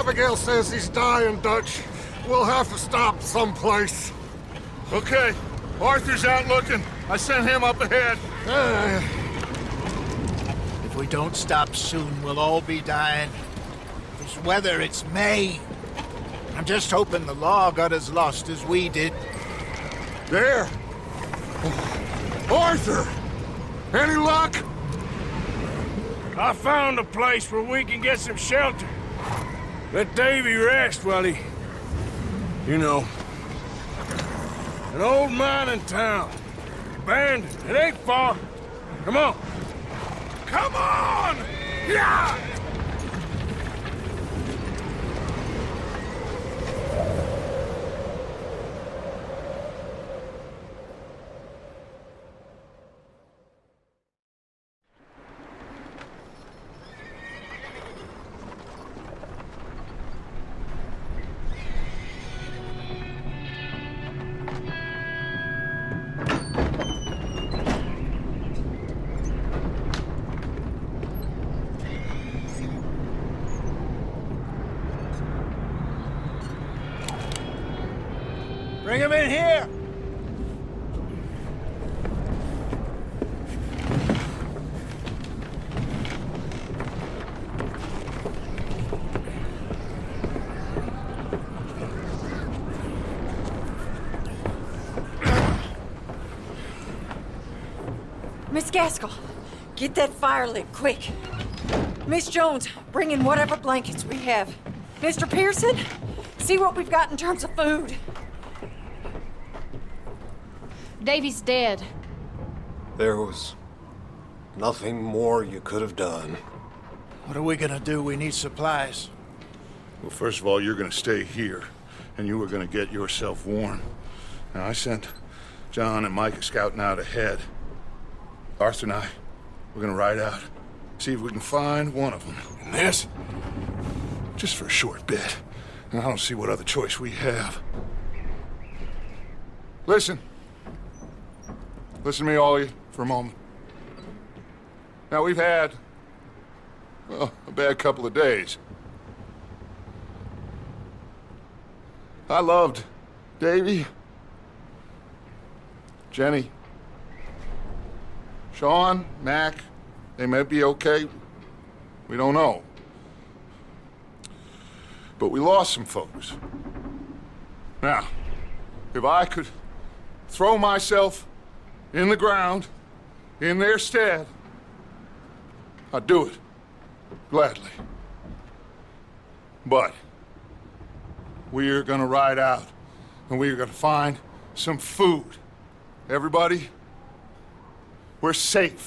Abigail says he's dying, Dutch. We'll have to stop someplace. Okay, Arthur's out looking. I sent him up ahead. If we don't stop soon, we'll all be dying. This weather, it's May. I'm just hoping the law got as lost as we did. There! Arthur! Any luck? I found a place where we can get some shelter. Let Davy rest while he... You know. An old mining town. Abandoned. It ain't far. Come on. Come on! Yeah! Bring him in here! Miss Gaskell, get that fire lit, quick. Miss Jones, bring in whatever blankets we have. Mr. Pearson, see what we've got in terms of food. Davy's dead. There was nothing more you could have done. What are we gonna do? We need supplies. Well, first of all, you're gonna stay here, and you were gonna get yourself warm. Now, I sent John and Micah scouting out ahead. Arthur and I, we're gonna ride out, see if we can find one of them. And this, just for a short bit. And I don't see what other choice we have. Listen. Listen to me, all of you, for a moment. Now, we've had, well, a bad couple of days. I loved Davy, Jenny, Sean, Mac. They may be okay. We don't know. But we lost some folks. Now, if I could throw myself in the ground, in their stead, I'd do it, gladly. But we're gonna ride out, and we're gonna find some food. Everybody, we're safe.